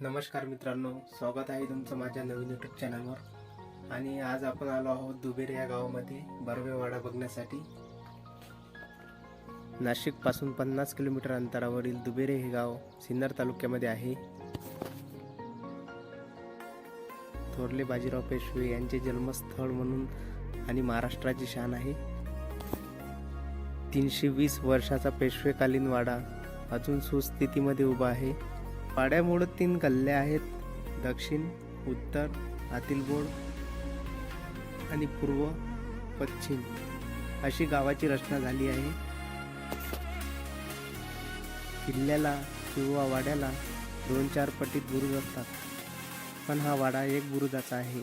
नमस्कार मित्रांनो, स्वागत आहे तुमचं माझ्या नवीन यूट्यूब चॅनलवर। आणि आज आपण आलो आहोत दुबेरे या गावामध्ये बर्वेवाडा बघण्यासाठी। नाशिकपासून 50 किलोमीटर अंतरावरील दुबेरे हे गाव सिन्नर तालुक्यामध्ये आहे। थोरले बाजीराव पेशवे यांचे जन्मस्थळ म्हणून आणि महाराष्ट्राची शान आहे। 320 वर्षाचा पेशवेकालीन वाडा अजून सुस्थितीमध्ये उभा आहे। वाड्यामुळे 3 गल्ल्या आहेत, दक्षिण, उत्तर, आतील बोळ आणि पूर्व पश्चिम अशी गावाची रचना झाली आहे। किल्ल्याला किंवा वाड्याला 2-4 पटीत बुरुज असतात, पण हा वाडा एक बुरुजाचा आहे।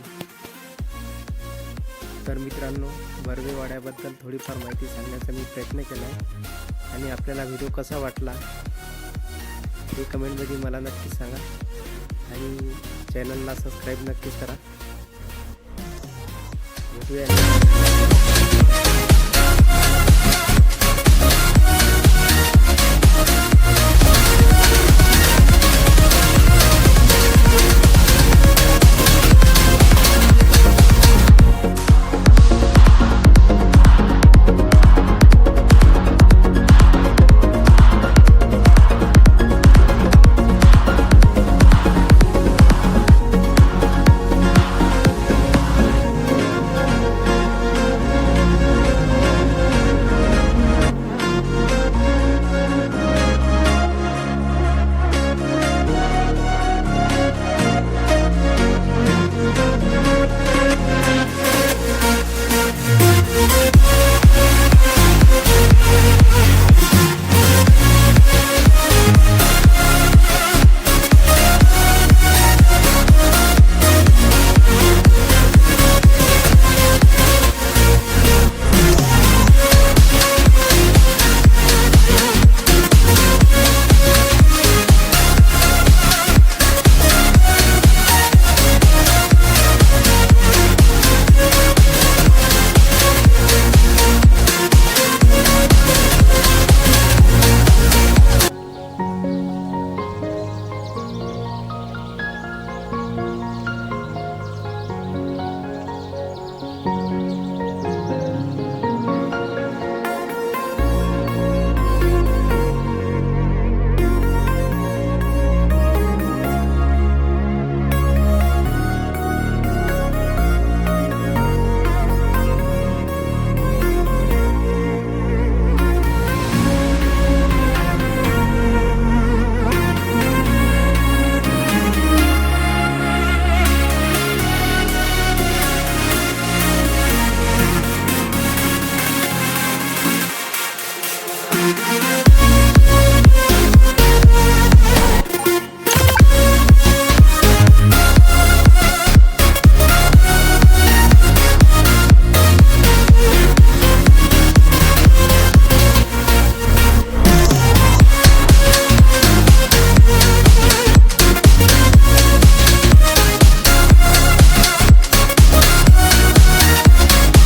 तर मित्रांनो, बर्वेवाड्याबद्दल थोडीफार माहिती सांगण्याचा मी प्रयत्न केला आहे आणि आपल्याला व्हिडिओ कसा वाटला हे कमेंटमध्ये मला नक्की सांगा आणि चॅनलला सबस्क्राईब नक्की करा। भेटूया